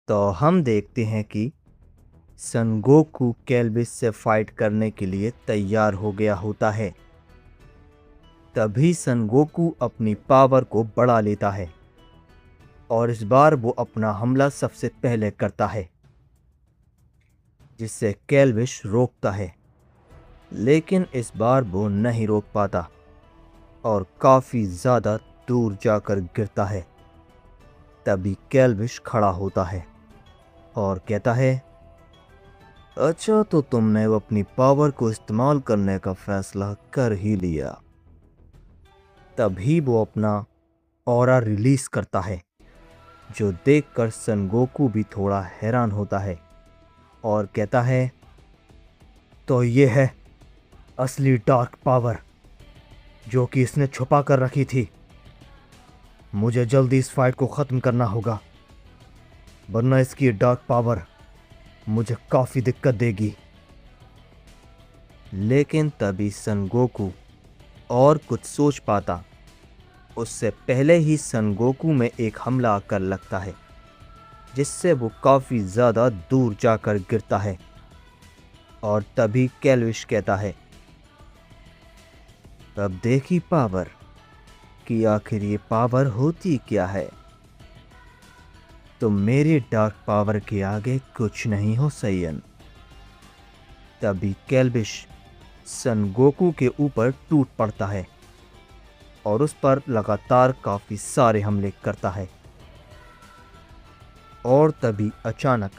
तो हम देखते हैं कि सन गोकू केल्विस से फाइट करने के लिए तैयार हो गया होता है। तभी सन गोकू अपनी पावर को बढ़ा लेता है और इस बार वो अपना हमला सबसे पहले करता है, जिससे केल्विस रोकता है। लेकिन इस बार वो नहीं रोक पाता और काफी ज्यादा दूर जाकर गिरता है। तभी केल्विस खड़ा होता है और कहता है, अच्छा तो तुमने अपनी पावर को इस्तेमाल करने का फैसला कर ही लिया। तभी वो अपना ऑरा रिलीज करता है, जो देखकर सन गोकू भी थोड़ा हैरान होता है और कहता है, तो ये है असली डार्क पावर जो कि इसने छुपा कर रखी थी। मुझे जल्दी इस फाइट को खत्म करना होगा, वरना इसकी डार्क पावर मुझे काफी दिक्कत देगी। लेकिन तभी सन गोकू और कुछ सोच पाता उससे पहले ही सन गोकू में एक हमला आकर लगता है, जिससे वो काफी ज्यादा दूर जाकर गिरता है। और तभी केल्विस कहता है, अब देखी पावर कि आखिर ये पावर होती क्या है। तो मेरे डार्क पावर के आगे कुछ नहीं हो सैयन। तभी केल्विस सन गोकू के ऊपर टूट पड़ता है और उस पर लगातार काफी सारे हमले करता है। और तभी अचानक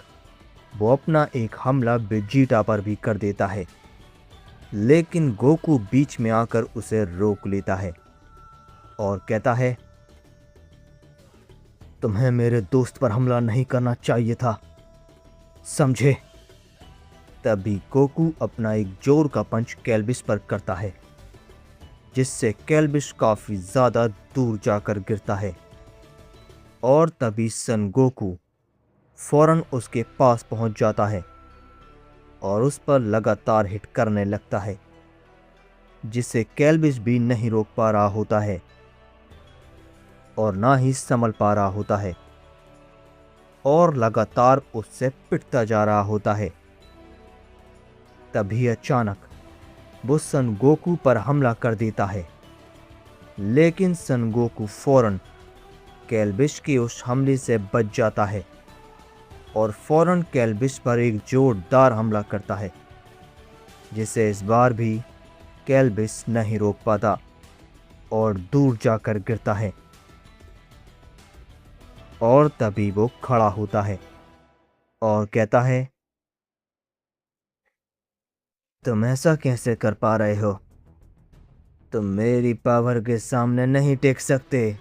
वो अपना एक हमला वेजिटा पर भी कर देता है, लेकिन गोकू बीच में आकर उसे रोक लेता है और कहता है, तुम्हें मेरे दोस्त पर हमला नहीं करना चाहिए था, समझे। तभी गोकू अपना एक जोर का पंच केल्विस पर करता है, जिससे केल्विस काफी ज्यादा दूर जाकर गिरता है। और तभी सन गोकू फौरन उसके पास पहुंच जाता है और उस पर लगातार हिट करने लगता है, जिसे केल्विस भी नहीं रोक पा रहा होता है और ना ही संभल पा रहा होता है और लगातार उससे पिटता जा रहा होता है। तभी अचानक वो सन गोकू पर हमला कर देता है, लेकिन सन गोकू फौरन केल्विस के उस हमले से बच जाता है और फौरन केल्विस पर एक जोरदार हमला करता है, जिसे इस बार भी केल्विस नहीं रोक पाता और दूर जाकर गिरता है। और तभी वो खड़ा होता है और कहता है, तुम ऐसा कैसे कर पा रहे हो? तुम मेरी पावर के सामने नहीं टिक सकते।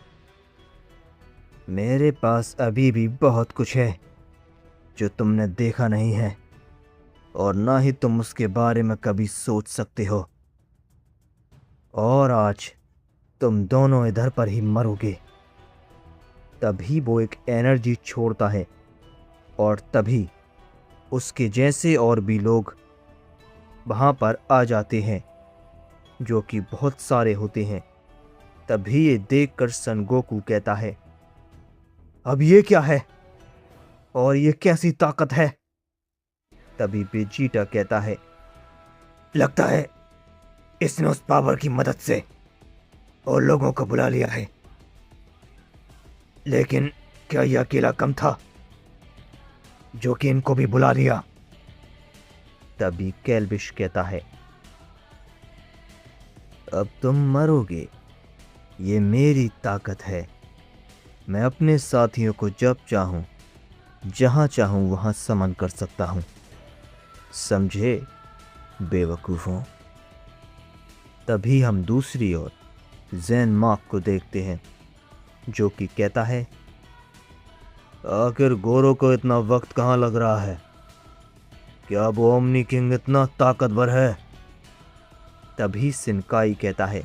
मेरे पास अभी भी बहुत कुछ है जो तुमने देखा नहीं है और ना ही तुम उसके बारे में कभी सोच सकते हो। और आज तुम दोनों इधर पर ही मरोगे। तभी वो एक एनर्जी छोड़ता है और तभी उसके जैसे और भी लोग वहां पर आ जाते हैं, जो कि बहुत सारे होते हैं। तभी ये देखकर सन गोकू कहता है, अब ये क्या है और ये कैसी ताकत है? तभी वेजिटा कहता है, लगता है इसने उस पावर की मदद से और लोगों को बुला लिया है। लेकिन क्या यह अकेला कम था जो कि इनको भी बुला लिया? तभी केल्विस कहता है, अब तुम मरोगे। ये मेरी ताकत है। मैं अपने साथियों को जब चाहूं जहां चाहूं वहां समन कर सकता हूं, समझे बेवकूफों। तभी हम दूसरी ओर ज़ेन मार्क को देखते हैं, जो कि कहता है, आखिर गोरो को इतना वक्त कहां लग रहा है? क्या वो ओमनी किंग इतना ताकतवर है? तभी सिनकाई कहता है,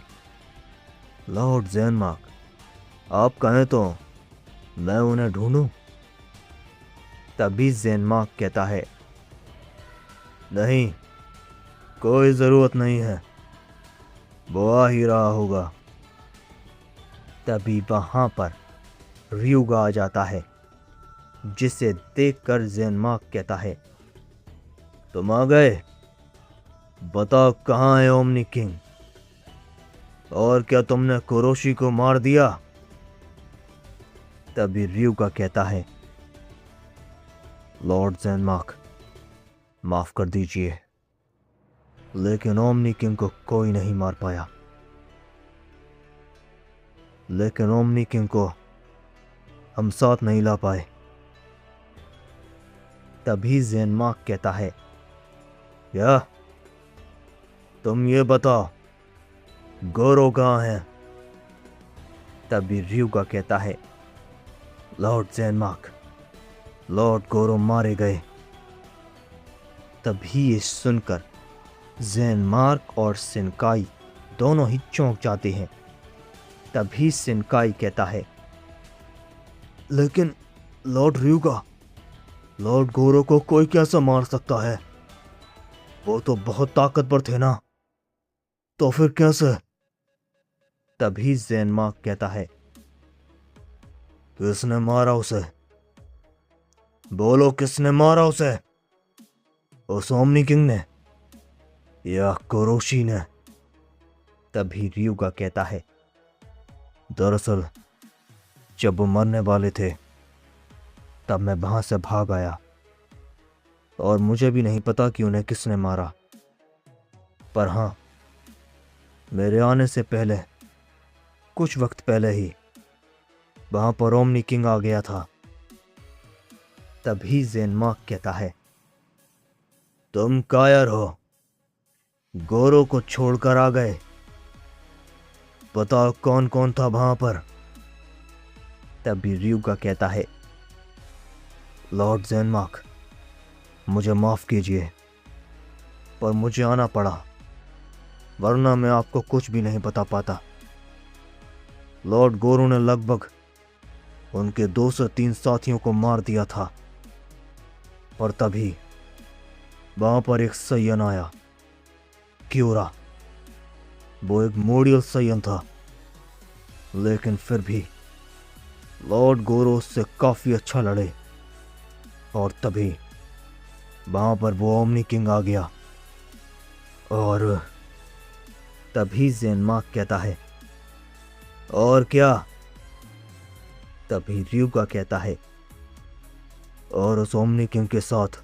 लॉर्ड ज़ेन मार्क, आप कहें तो मैं उन्हें ढूंढूं? तभी ज़ेन मार्क कहता है, नहीं, कोई जरूरत नहीं है, वो आ ही रहा होगा। तभी वहां पर रियुगा आ जाता है जिसे देखकर ज़ेनमार्क कहता है, तुम आ गए। बताओ कहाँ है ओमनी किंग, और क्या तुमने कुरोशी को मार दिया? तभी रियुगा कहता है, लॉर्ड ज़ेनमार्क, माफ कर दीजिए, लेकिन ओमनी किंग को कोई नहीं मार पाया। लेकिन ओमनी किंग को हम साथ नहीं ला पाए। तभी ज़ेनमार्क कहता है, क्या? तुम ये बताओ गोरो कहाँ है? तभी रियुगा कहता है, लॉर्ड ज़ेनमार्क, लॉर्ड गोरो मारे गए। तभी ये सुनकर ज़ेनमार्क और शिनकाई दोनों ही चौंक जाते हैं। तभी शिनकाई कहता है, लेकिन लॉर्ड रियुगा, लॉर्ड गोरो को कोई कैसे मार सकता है? वो तो बहुत ताकतवर थे ना, तो फिर कैसे? तभी ज़ेनमार्क कहता है, किसने मारा उसे? बोलो, किसने मारा उसे? उस ओमनी किंग ने या कुरोशी ने? तभी रियुगा कहता है, दरअसल जब वो मरने वाले थे तब मैं वहां से भाग आया, और मुझे भी नहीं पता कि उन्हें किसने मारा। पर हाँ, मेरे आने से पहले, कुछ वक्त पहले ही वहां पर ओमनी किंग आ गया था। तभी ज़ेनमार्क कहता है, तुम कायर हो, गोरो को छोड़कर आ गए। बताओ कौन कौन था वहां पर? तभी रियुगा कहता है, लॉर्ड ज़ेनमार्क, मुझे माफ कीजिए, पर मुझे आना पड़ा, वरना मैं आपको कुछ भी नहीं बता पाता। लॉर्ड गोरो ने लगभग उनके 2 से 3 साथियों को मार दिया था, पर तभी वहां पर एक सैयन आया, क्यूरा। वो एक मोडियल सैयन था, लेकिन फिर भी लॉर्ड गोरो उससे काफी अच्छा लड़े, और तभी वहां पर वो ओमनी किंग आ गया। और तभी ज़ेनमार्क कहता है, और क्या? तभी रियुगा कहता है, और उस ओमनी किंग के साथ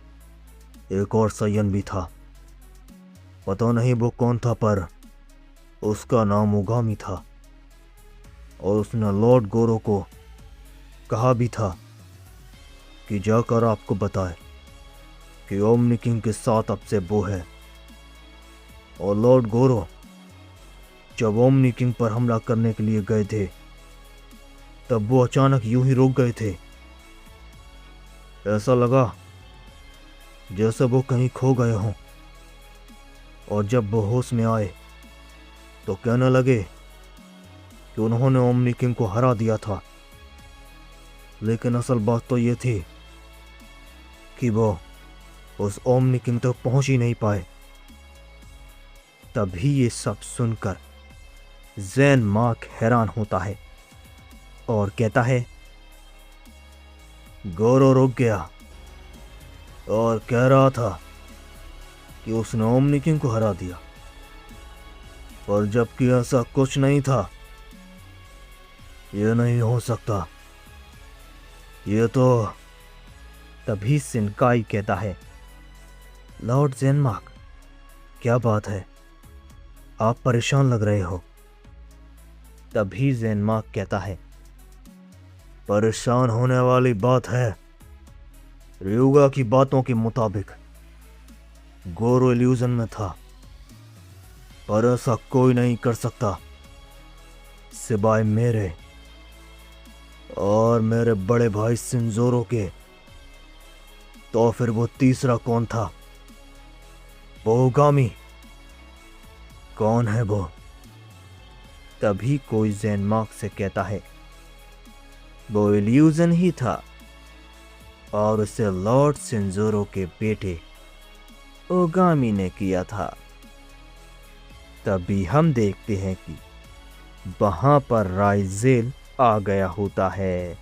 एक और सैयन भी था। पता नहीं वो कौन था, पर उसका नाम उगामी था, और उसने लॉर्ड गोरो को कहा भी था कि जाकर आपको बताए कि ओमनी किंग के साथ अब से वो है। और लॉर्ड गोरो जब ओमनी किंग पर हमला करने के लिए गए थे, तब वो अचानक यूं ही रुक गए थे। ऐसा लगा जैसे वो कहीं खो गए हों, और जब वो होश में आए तो कहने लगे कि उन्होंने ओमनी किंग को हरा दिया था। लेकिन असल बात तो ये थी कि वो उस ओमनी किंग तक पहुंच ही नहीं पाए। तभी ये सब सुनकर ज़ेनमार्क हैरान होता है और कहता है, गोरो रुक गया और कह रहा था कि उसने ओमनी किंग को हरा दिया, और जबकि ऐसा कुछ नहीं था। ये नहीं हो सकता, ये तो। तभी शिनकाई कहता है, लॉर्ड ज़ेनमार्क, क्या बात है? आप परेशान लग रहे हो। तभी ज़ेनमार्क कहता है, परेशान होने वाली बात है। रियुगा की बातों के मुताबिक गोरो इल्यूजन में था, पर ऐसा कोई नहीं कर सकता सिवाय मेरे और मेरे बड़े भाई शिनजोरो के। तो फिर वो तीसरा कौन था? वो उगामी। कौन है वो? तभी कोई ज़ेनमार्क से कहता है, वो इल्यूजन ही था, और उसे लॉर्ड शिनजोरो के बेटे ओगामी ने किया था। तभी हम देखते हैं कि वहां पर राइज़ेल आ गया होता है।